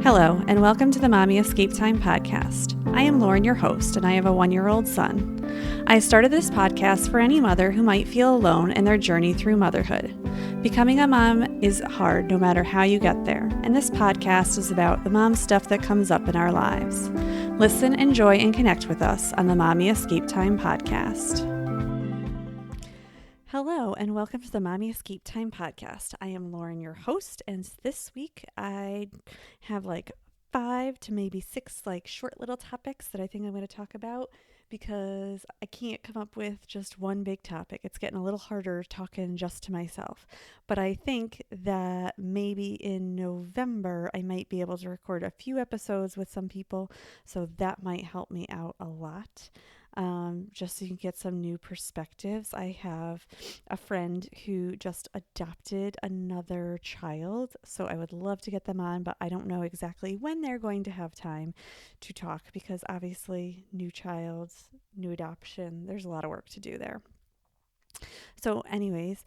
Hello, and welcome to the Mommy Escape Time podcast. I am Lauren, your host, and I have a 1-year-old son. I started this podcast for any mother who might feel alone in their journey through motherhood. Becoming a mom is hard no matter how you get there, and this podcast is about the mom stuff that comes up in our lives. Listen, enjoy, and connect with us on the Mommy Escape Time podcast. Hello, and welcome to the Mommy Escape Time podcast. I am Lauren, your host, and this week I have 5 to maybe 6 short little topics that I think I'm going to talk about because I can't come up with just one big topic. It's getting a little harder talking just to myself. But I think that maybe in November I might be able to record a few episodes with some people, so that might help me out a lot. Just so you can get some new perspectives. I have a friend who just adopted another child, so I would love to get them on, but I don't know exactly when they're going to have time to talk because obviously new child, new adoption, there's a lot of work to do there. So anyways,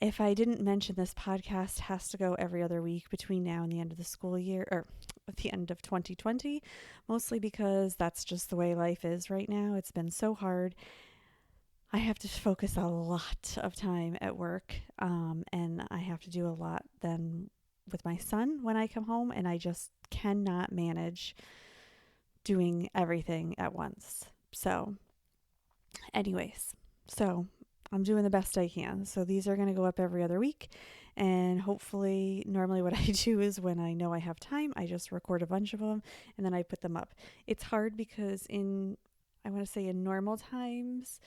if I didn't mention, this podcast has to go every other week between now and the end of the school year, or at the end of 2020, mostly because that's just the way life is right now. It's been so hard. I have to focus a lot of time at work, and I have to do a lot then with my son when I come home, and I just cannot manage doing everything at once. So anyways, I'm doing the best I can. So these are going to go up every other week. And hopefully, normally what I do is when I know I have time, I just record a bunch of them and then I put them up. It's hard because in normal times,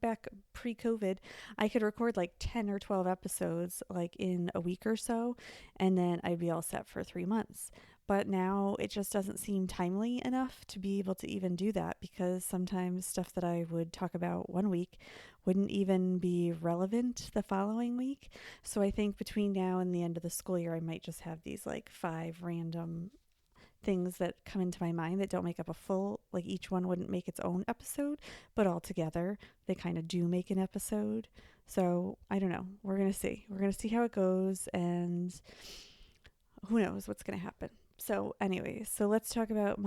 back pre-COVID, I could record 10 or 12 episodes in a week or so, and then I'd be all set for 3 months. But now it just doesn't seem timely enough to be able to even do that because sometimes stuff that I would talk about one week wouldn't even be relevant the following week. So I think between now and the end of the school year, I might just have these 5 random things that come into my mind that don't make up a full, each one wouldn't make its own episode, but all together they kind of do make an episode. So I don't know. We're going to see. We're going to see how it goes, and who knows what's going to happen. So anyways, so let's talk about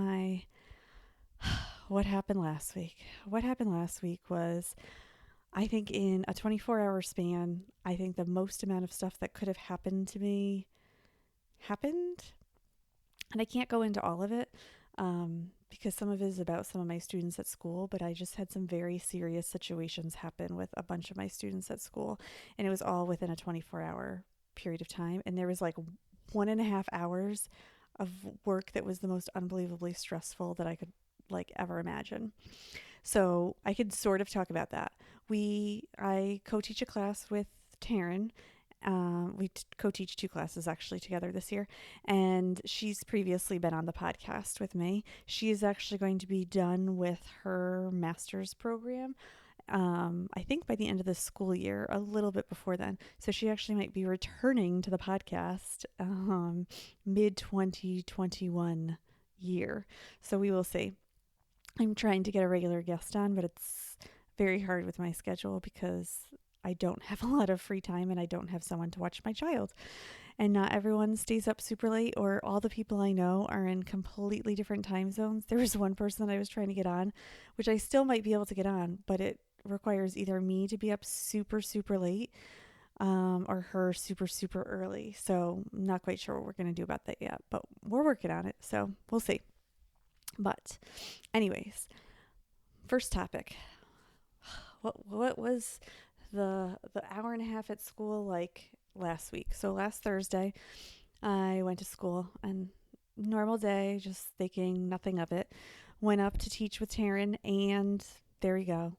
what happened last week. What happened last week was, I think in a 24-hour span, I think the most amount of stuff that could have happened to me happened. And I can't go into all of it because some of it is about some of my students at school, but I just had some very serious situations happen with a bunch of my students at school, and it was all within a 24-hour period of time. And there was 1.5 hours of work that was the most unbelievably stressful that I could ever imagine. So I could sort of talk about that. I co-teach a class with Taryn. We co-teach 2 classes actually together this year, and she's previously been on the podcast with me. She is actually going to be done with her master's program, I think by the end of the school year, a little bit before then. So she actually might be returning to the podcast mid-2021 year. So we will see. I'm trying to get a regular guest on, but it's very hard with my schedule because I don't have a lot of free time and I don't have someone to watch my child. And not everyone stays up super late, or all the people I know are in completely different time zones. There was one person that I was trying to get on, which I still might be able to get on, but it requires either me to be up super, super late or her super, super early. So I'm not quite sure what we're going to do about that yet, but we're working on it. So we'll see. But anyways, first topic. What was the hour and a half at school like last week? So last Thursday, I went to school, and normal day, just thinking nothing of it. Went up to teach with Taryn, and there we go.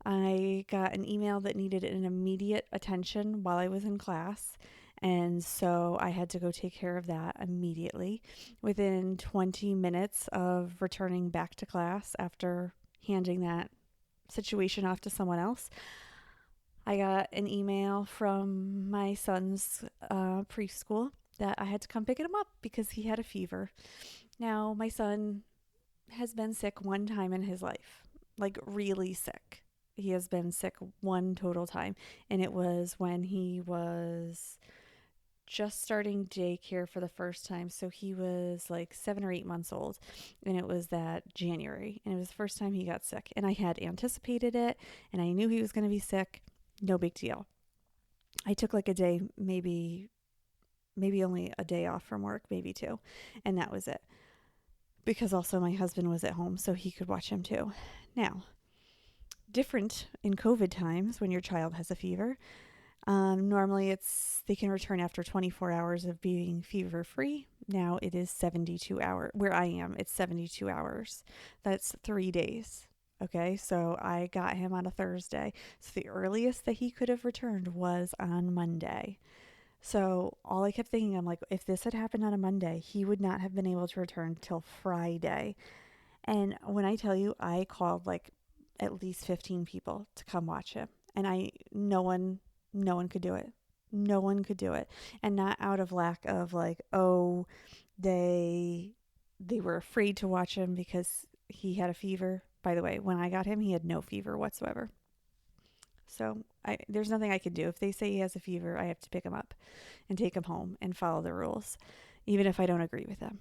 I got an email that needed an immediate attention while I was in class, and so I had to go take care of that immediately. Within 20 minutes of returning back to class after handing that situation off to someone else, I got an email from my son's preschool that I had to come pick him up because he had a fever. Now, my son has been sick one time in his life, really sick. He has been sick one total time, and it was when he was just starting daycare for the first time. So he was like 7 or 8 months old, and it was that January, and it was the first time he got sick. And I had anticipated it, and I knew he was going to be sick. No big deal. I took like a day, maybe only a day off from work, maybe two, and that was it. Because also my husband was at home, so he could watch him too. Now, different in COVID times when your child has a fever. Normally, they can return after 24 hours of being fever free. Now it is 72 hours. Where I am, it's 72 hours. That's 3 days. Okay, so I got him on a Thursday. So the earliest that he could have returned was on Monday. So all I kept thinking, I'm like, if this had happened on a Monday, he would not have been able to return till Friday. And when I tell you, I called like at least 15 people to come watch him. And no one could do it. No one could do it. And not out of lack of like, oh, they they were afraid to watch him because he had a fever. By the way, when I got him, he had no fever whatsoever. So there's nothing I can do. If they say he has a fever, I have to pick him up and take him home and follow the rules, even if I don't agree with them.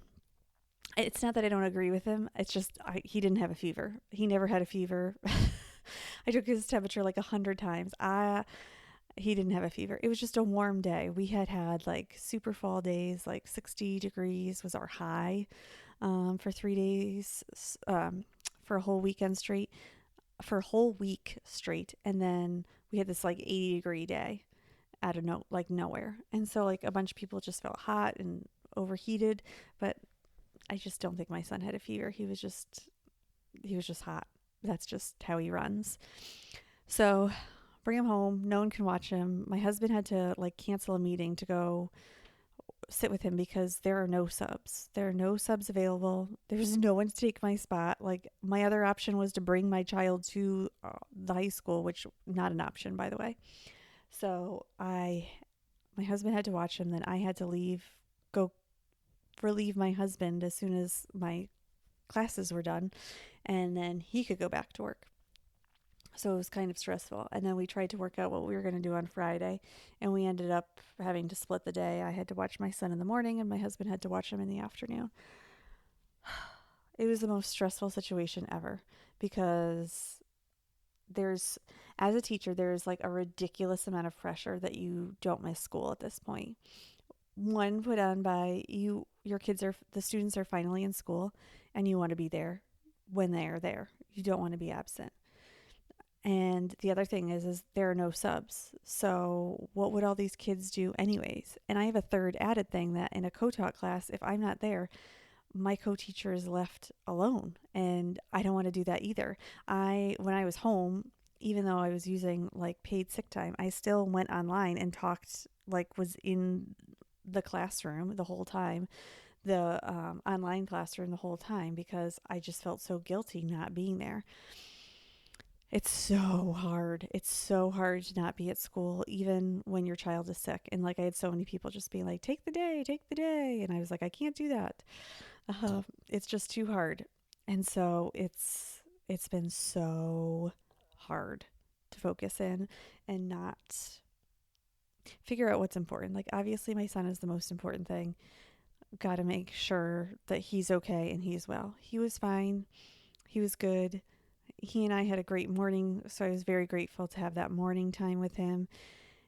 It's not that I don't agree with him. It's just he didn't have a fever. He never had a fever. I took his temperature like 100 times. He didn't have a fever. It was just a warm day. We had like super fall days, like 60 degrees was our high for 3 days, for a whole weekend straight, for a whole week straight. And then we had this like 80-degree day out of nowhere. And so like a bunch of people just felt hot and overheated, but I just don't think my son had a fever. He was just hot. That's just how he runs. So bring him home. No one can watch him. My husband had to like cancel a meeting to go sit with him because there are no subs. There are no subs available. There's no one to take my spot. Like my other option was to bring my child to the high school, which not an option, by the way. So my husband had to watch him. Then I had to go relieve my husband as soon as my classes were done, and then he could go back to work. So it was kind of stressful. And then we tried to work out what we were going to do on Friday, and we ended up having to split the day. I had to watch my son in the morning, and my husband had to watch him in the afternoon. It was the most stressful situation ever because as a teacher, there's like a ridiculous amount of pressure that you don't miss school at this point. One put on by you, the students are finally in school, and you want to be there when they are there. You don't want to be absent. And the other thing is there are no subs. So what would all these kids do anyways? And I have a third added thing that in a co-taught class, if I'm not there, my co-teacher is left alone, and I don't want to do that either. When I was home, even though I was using like paid sick time, I still went online and talked, like was in the classroom the whole time, the online classroom the whole time, because I just felt so guilty not being there. It's so hard. It's so hard to not be at school, even when your child is sick. And like I had so many people just being like, take the day, take the day. And I was like, I can't do that. It's just too hard. And so it's been so hard to focus in and not figure out what's important. Like obviously my son is the most important thing. Got to make sure that he's okay and he's well. He was fine. He was good. He and I had a great morning, so I was very grateful to have that morning time with him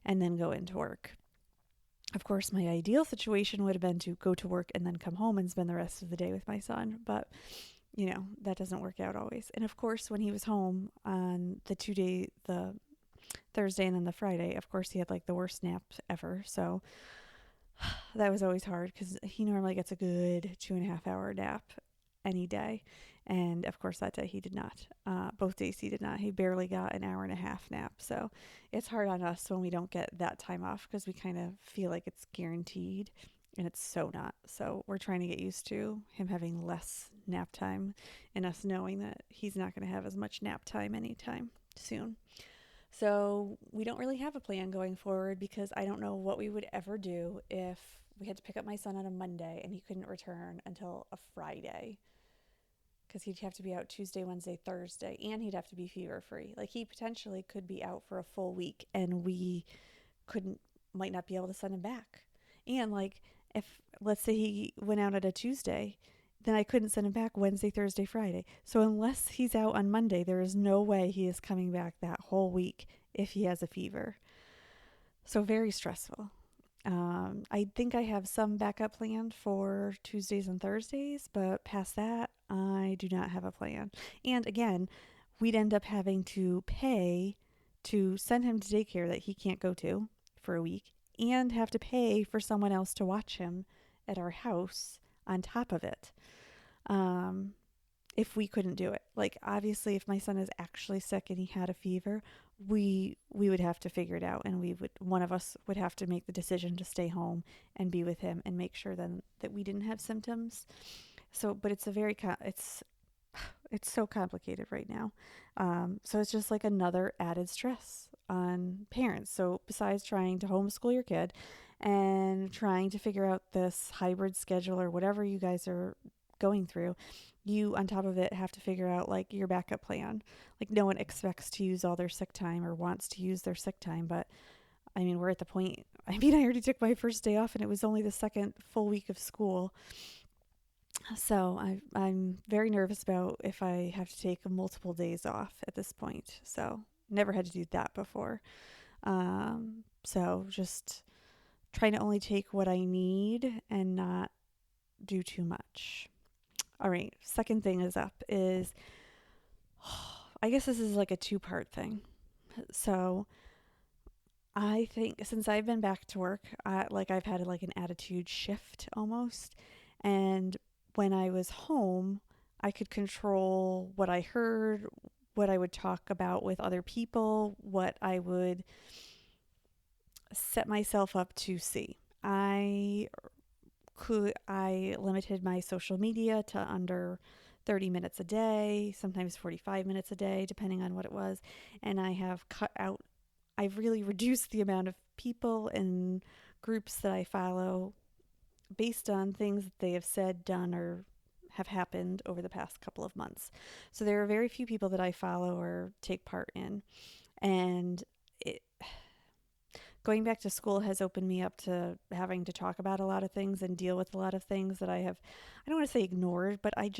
and then go into work. Of course, my ideal situation would have been to go to work and then come home and spend the rest of the day with my son, but that doesn't work out always. And of course, when he was home on the Thursday and then the Friday, of course, he had like the worst nap ever. So that was always hard because he normally gets a good 2.5 hour nap any day. And of course, that day he did not. Both days he did not. He barely got an hour and a half nap. So it's hard on us when we don't get that time off because we kind of feel like it's guaranteed, and it's so not. So we're trying to get used to him having less nap time and us knowing that he's not going to have as much nap time anytime soon. So we don't really have a plan going forward because I don't know what we would ever do if we had to pick up my son on a Monday and he couldn't return until a Friday, because he'd have to be out Tuesday, Wednesday, Thursday, and he'd have to be fever free. Like he potentially could be out for a full week, and we might not be able to send him back. And like, if let's say he went out on a Tuesday, then I couldn't send him back Wednesday, Thursday, Friday. So unless he's out on Monday, there is no way he is coming back that whole week if he has a fever. So very stressful. I think I have some backup planned for Tuesdays and Thursdays, but past that, I do not have a plan. And again, we'd end up having to pay to send him to daycare that he can't go to for a week and have to pay for someone else to watch him at our house on top of it. Um, if we couldn't do it. Like obviously if my son is actually sick and he had a fever, we would have to figure it out, and we would one of us would have to make the decision to stay home and be with him and make sure then that we didn't have symptoms. So but it's a it's so complicated right now. So it's just like another added stress on parents. So besides trying to homeschool your kid and trying to figure out this hybrid schedule or whatever you guys are going through, you on top of it have to figure out like your backup plan. Like no one expects to use all their sick time or wants to use their sick time, but I mean, we're at the point. I mean, I already took my first day off and it was only the second full week of school. So I'm very nervous about if I have to take multiple days off at this point. So never had to do that before. So just trying to only take what I need and not do too much. All right, second thing is up is I guess this is like a two-part thing. So I think since I've been back to work, I've had like an attitude shift almost. And when I was home, I could control what I heard, what I would talk about with other people, what I would set myself up to see. I limited my social media to under 30 minutes a day, sometimes 45 minutes a day, depending on what it was. And I've really reduced the amount of people and groups that I follow based on things that they have said, done, or have happened over the past couple of months. So there are very few people that I follow or take part in. And it, going back to school has opened me up to having to talk about a lot of things and deal with a lot of things that I don't want to say ignored, but I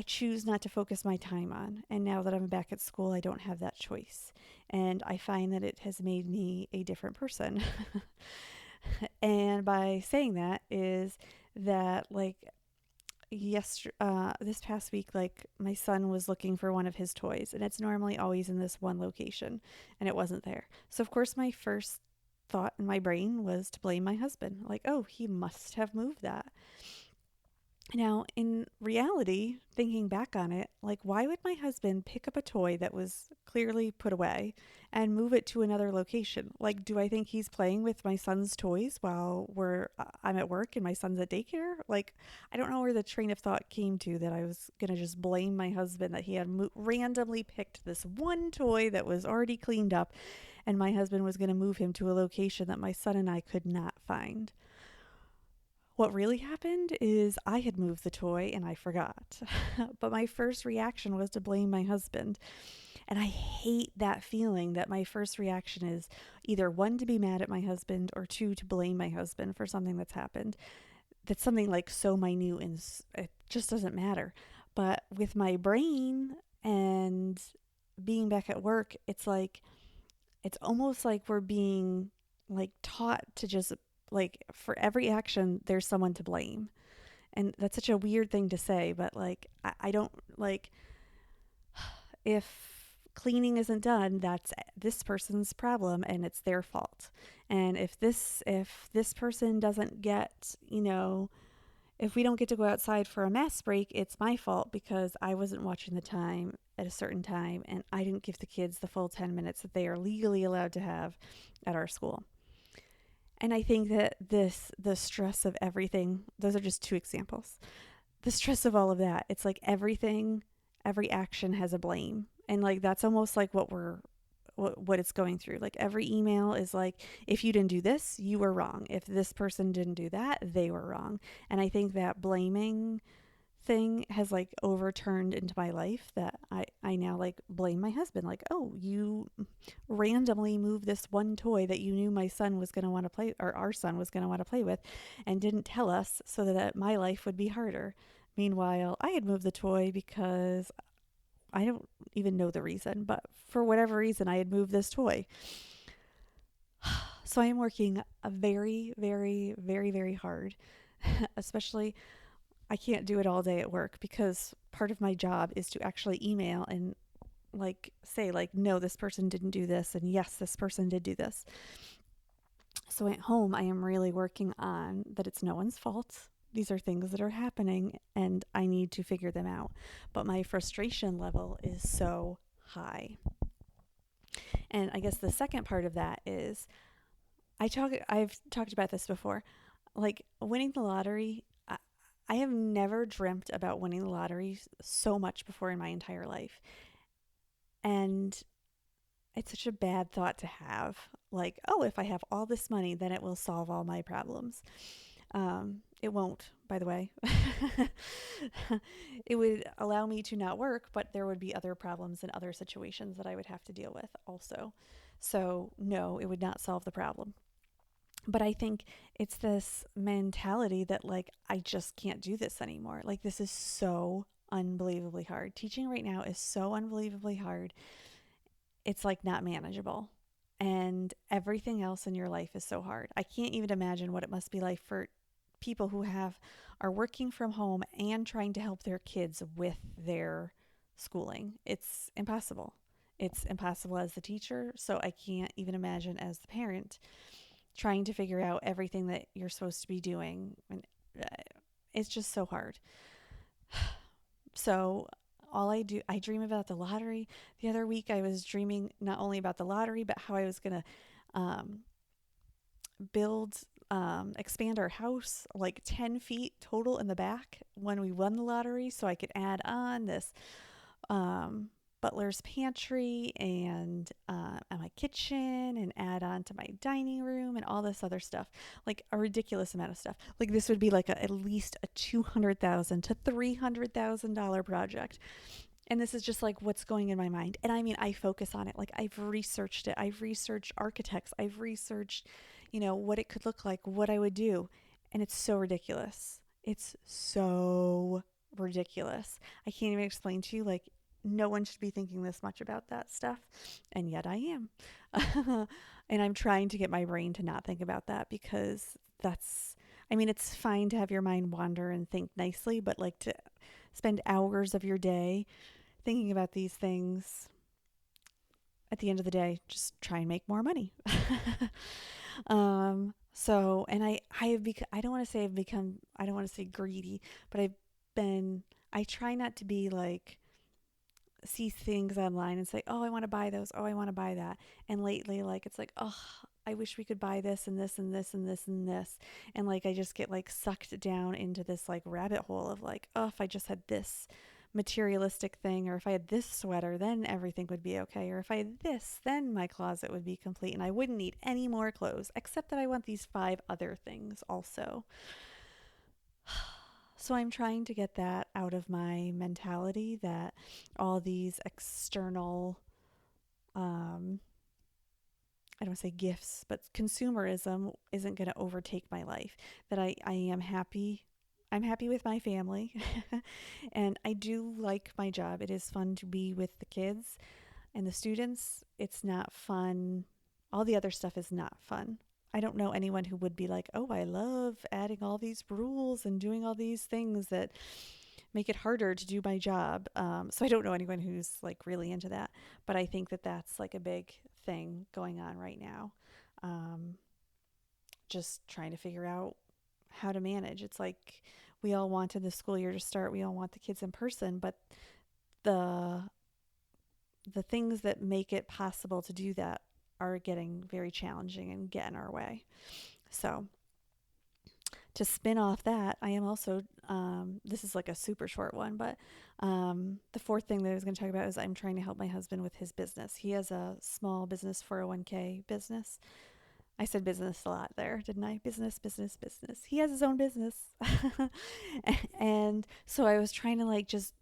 choose not to focus my time on. And now that I'm back at school, I don't have that choice. And I find that it has made me a different person. And by saying that is that like this past week, like my son was looking for one of his toys, and it's normally always in this one location, and it wasn't there. So of course my first thought in my brain was to blame my husband. Like, oh, he must have moved that. Now, in reality, thinking back on it, like, why would my husband pick up a toy that was clearly put away and move it to another location? Like, do I think he's playing with my son's toys while I'm at work and my son's at daycare? Like, I don't know where the train of thought came to that I was going to just blame my husband that he had randomly picked this one toy that was already cleaned up, and my husband was going to move him to a location that my son and I could not find. What really happened is I had moved the toy and I forgot. But my first reaction was to blame my husband. And I hate that feeling that my first reaction is either one, to be mad at my husband, or two, to blame my husband for something that's happened. That's something like so minute and it just doesn't matter. But with my brain and being back at work, it's almost like we're being like taught to just like for every action there's someone to blame. And that's such a weird thing to say, but like I don't like, if cleaning isn't done, that's this person's problem and it's their fault. And if this person doesn't get, if we don't get to go outside for a mass break, it's my fault because I wasn't watching the time at a certain time and I didn't give the kids the full 10 minutes that they are legally allowed to have at our school. And I think that the stress of everything, those are just two examples. The stress of all of that, it's like every action has a blame. And like, that's almost like what it's going through. Like every email is like, if you didn't do this, you were wrong. If this person didn't do that, they were wrong. And I think that blaming thing has like overturned into my life that I now like blame my husband. Like, oh, you randomly moved this one toy that you knew my son was going to want to play, or our son was going to want to play with, and didn't tell us so that my life would be harder. Meanwhile, I had moved the toy because I don't even know the reason, but for whatever reason, I had moved this toy. So I am working a very, very, very, very hard, especially I can't do it all day at work because part of my job is to actually email and like say like no, this person didn't do this, and yes, this person did do this. So at home I am really working on that it's no one's fault. These are things that are happening and I need to figure them out. But my frustration level is so high. And I guess the second part of that is I've talked about this before. Like winning the lottery, I have never dreamt about winning the lottery so much before in my entire life. And it's such a bad thought to have. Like, oh, if I have all this money, then it will solve all my problems. It won't, by the way. It would allow me to not work, but there would be other problems and other situations that I would have to deal with also. So, no, it would not solve the problem. But I think it's this mentality that, like, I just can't do this anymore. Like, this is so unbelievably hard. Teaching right now is so unbelievably hard. It's like not manageable. And everything else in your life is so hard. I can't even imagine what it must be like for people who are working from home and trying to help their kids with their schooling. It's impossible. It's impossible as the teacher, so I can't even imagine as the parent trying to figure out everything that you're supposed to be doing. And uh, it's just so hard. So I dream about the lottery. The other week, I was dreaming not only about the lottery, but how I was going to um, build, expand our house like 10 feet total in the back when we won the lottery. So I could add on this um, butler's pantry and my kitchen and add on to my dining room and all this other stuff, like a ridiculous amount of stuff. Like this would be like at least a $200,000 to $300,000 project. And this is just like what's going in my mind. And I mean, I focus on it. Like I've researched it. I've researched architects. I've researched, what it could look like, what I would do. And it's so ridiculous. It's so ridiculous. I can't even explain to you, like, no one should be thinking this much about that stuff. And yet I am. And I'm trying to get my brain to not think about that because I mean, it's fine to have your mind wander and think nicely, but like to spend hours of your day thinking about these things, at the end of the day, just try and make more money. So, and I don't want to say I don't want to say greedy, but I try not to be like, see things online and say, oh, I want to buy those. Oh, I want to buy that. And lately, like, it's like, oh, I wish we could buy this and this and this and this and this. And like, I just get like sucked down into this like rabbit hole of like, oh, if I just had this materialistic thing, or if I had this sweater, then everything would be okay. Or if I had this, then my closet would be complete and I wouldn't need any more clothes, except that I want these 5 other things also. So I'm trying to get that out of my mentality that all these external, um, I don't want to say gifts, but consumerism isn't going to overtake my life. That I am happy. I'm happy with my family. And I do like my job. It is fun to be with the kids and the students. It's not fun. All the other stuff is not fun. I don't know anyone who would be like, oh, I love adding all these rules and doing all these things that make it harder to do my job. So I don't know anyone who's like really into that. But I think that that's like a big thing going on right now. Um, just trying to figure out how to manage. It's like we all wanted the school year to start. We all want the kids in person, but the the things that make it possible to do that are getting very challenging and get in our way. So to spin off that, I am also, this is like a super short one, but the fourth thing that I was going to talk about is I'm trying to help my husband with his business. He has a small business, 401k business. I said business a lot there, didn't I? Business, business, business. He has his own business. And so I was trying to like just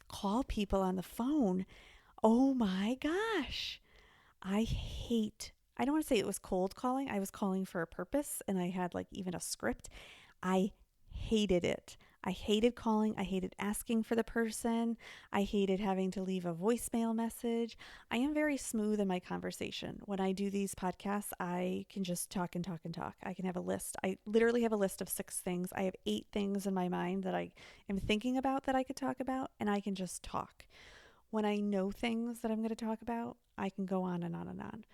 call people on the phone. Oh my gosh. I hate, I don't want to say it was cold calling. I was calling for a purpose and I had like even a script. I hated it. I hated calling. I hated asking for the person. I hated having to leave a voicemail message. I am very smooth in my conversation. When I do these podcasts, I can just talk and talk and talk. I can have a list. I literally have a list of 6 things. I have 8 things in my mind that I am thinking about that I could talk about, and I can just talk. When I know things that I'm going to talk about, I can go on and on and on.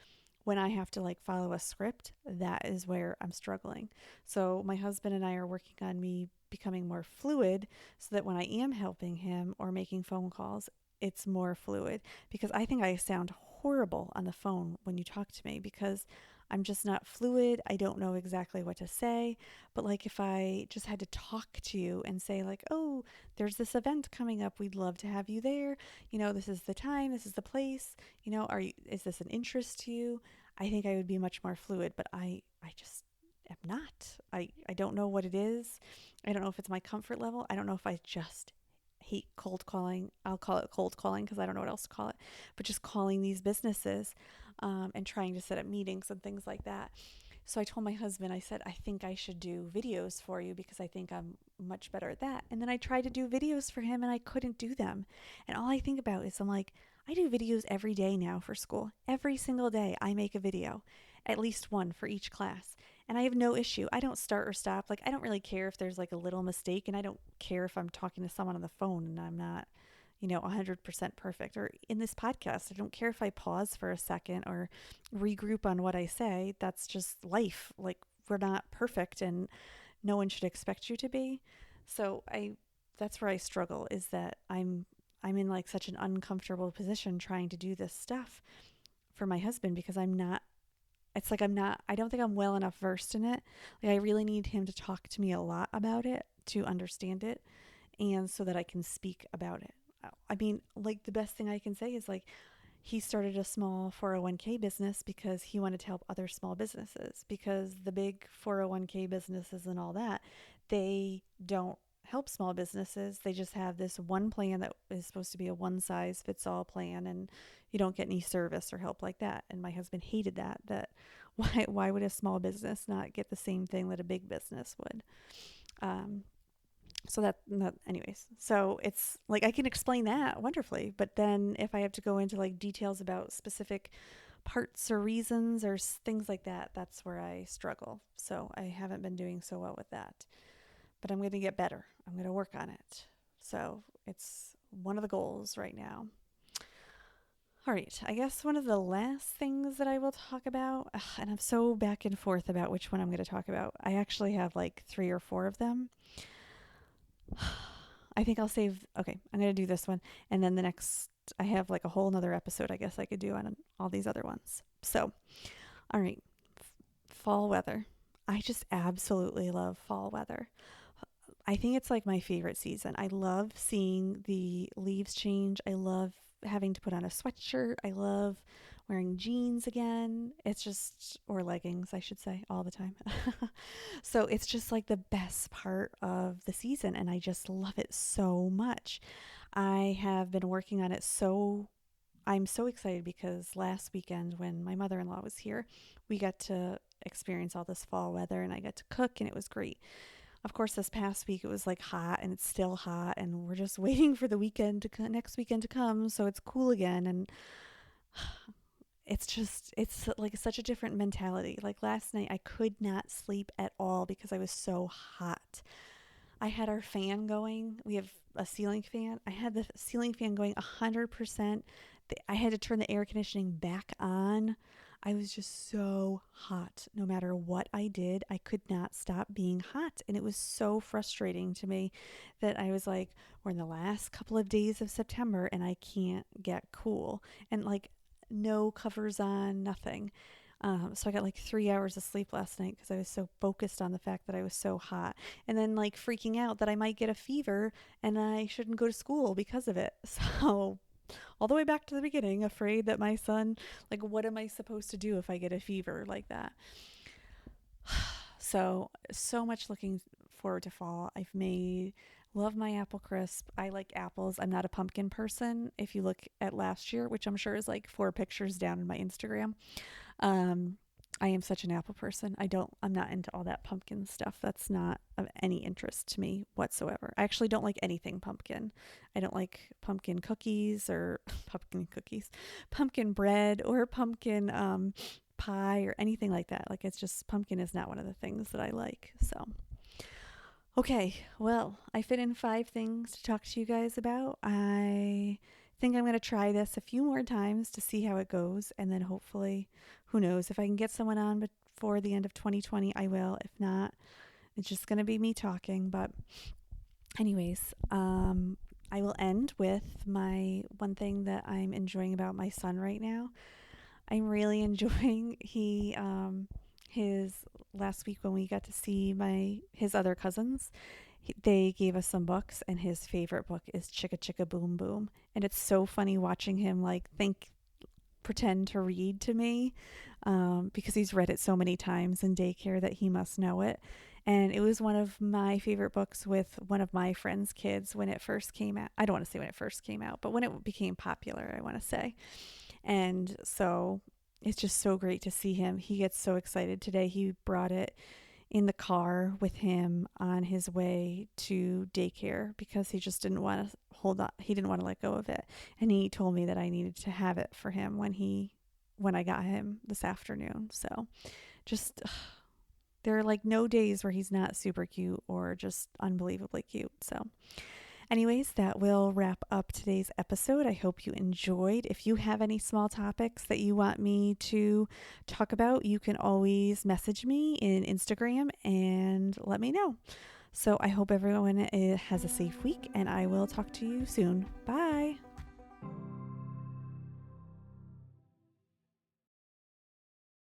When I have to like follow a script, that is where I'm struggling. So my husband and I are working on me becoming more fluid so that when I am helping him or making phone calls, it's more fluid because I think I sound horrible on the phone when you talk to me because I'm just not fluid. I don't know exactly what to say. But like if I just had to talk to you and say like, "Oh, there's this event coming up. We'd love to have you there. This is the time, this is the place. Is this an interest to you?" I think I would be much more fluid, but I just am not. I don't know what it is. I don't know if it's my comfort level. I don't know if I just hate cold calling. I'll call it cold calling because I don't know what else to call it. But just calling these businesses and trying to set up meetings and things like that. So I told my husband, I said, I think I should do videos for you because I think I'm much better at that. And then I tried to do videos for him and I couldn't do them. And all I think about is I'm like, I do videos every day now for school. Every single day I make a video, at least one for each class. And I have no issue. I don't start or stop. Like, I don't really care if there's like a little mistake, and I don't care if I'm talking to someone on the phone and I'm not, 100% perfect. Or in this podcast, I don't care if I pause for a second or regroup on what I say. That's just life. Like, we're not perfect and no one should expect you to be. So that's where I struggle, is that I'm in like such an uncomfortable position trying to do this stuff for my husband because I don't think I'm well enough versed in it. Like, I really need him to talk to me a lot about it to understand it and so that I can speak about it. I mean, like, the best thing I can say is like, he started a small 401k business because he wanted to help other small businesses, because the big 401k businesses and all that, they don't help small businesses. They just have this one plan that is supposed to be a one size fits all plan, and you don't get any service or help like that. And my husband hated that why would a small business not get the same thing that a big business would? Um, anyways, so it's like I can explain that wonderfully, but then if I have to go into like details about specific parts or reasons or things like that, that's where I struggle. So I haven't been doing so well with that, but I'm going to get better. I'm going to work on it. So it's one of the goals right now. All right, I guess one of the last things that I will talk about, and I'm so back and forth about which one I'm going to talk about. I actually have like 3 or 4 of them. I think I'll save. Okay, I'm going to do this one. And then the next, I have like a whole nother episode I guess I could do on all these other ones. So, all right, fall weather. I just absolutely love fall weather. I think it's like my favorite season. I love seeing the leaves change. I love having to put on a sweatshirt. I love wearing jeans again. It's just, or leggings, I should say, all the time. So it's just like the best part of the season, and I just love it so much. I have been working on it I'm so excited because last weekend when my mother-in-law was here, we got to experience all this fall weather and I got to cook and it was great. Of course, this past week it was like hot and it's still hot, and we're just waiting for the next weekend to come so it's cool again. And it's like such a different mentality. Like last night, I could not sleep at all because I was so hot. I had our fan going. We have a ceiling fan. I had the ceiling fan going 100%. I had to turn the air conditioning back on. I was just so hot. No matter what I did, I could not stop being hot. And it was so frustrating to me that I was like, we're in the last couple of days of September and I can't get cool. And like, no covers on, nothing. So I got like 3 hours of sleep last night because I was so focused on the fact that I was so hot, and then like freaking out that I might get a fever and I shouldn't go to school because of it. So all the way back to the beginning, afraid that my son, like, what am I supposed to do if I get a fever like that? So much looking forward to fall. Love my apple crisp. I like apples. I'm not a pumpkin person. If you look at last year, which I'm sure is like 4 pictures down in my Instagram, um, I am such an apple person. I'm not into all that pumpkin stuff. That's not of any interest to me whatsoever. I actually don't like anything pumpkin. I don't like pumpkin cookies or pumpkin bread or pumpkin pie or anything like that. Like, it's just pumpkin is not one of the things that I like. So, okay, well, I fit in 5 things to talk to you guys about. I think I'm going to try this a few more times to see how it goes. And then hopefully, who knows, if I can get someone on before the end of 2020, I will. If not, it's just going to be me talking. But, anyways, I will end with my one thing that I'm enjoying about my son right now. I'm really enjoying his last week when we got to see his other cousins. They gave us some books, and his favorite book is Chicka Chicka Boom Boom, and it's so funny watching him like pretend to read to me, because he's read it so many times in daycare that he must know it. And it was one of my favorite books with one of my friends' kids when it first came out. I don't want to say when it first came out, but when it became popular, I want to say. And so it's just so great to see him. He gets so excited today. He brought it in the car with him on his way to daycare because he just didn't want to hold on. He didn't want to let go of it. And he told me that I needed to have it for him when I got him this afternoon. So just there are like no days where he's not super cute or just unbelievably cute. So anyways, that will wrap up today's episode. I hope you enjoyed. If you have any small topics that you want me to talk about, you can always message me in Instagram and let me know. So I hope everyone has a safe week, and I will talk to you soon. Bye.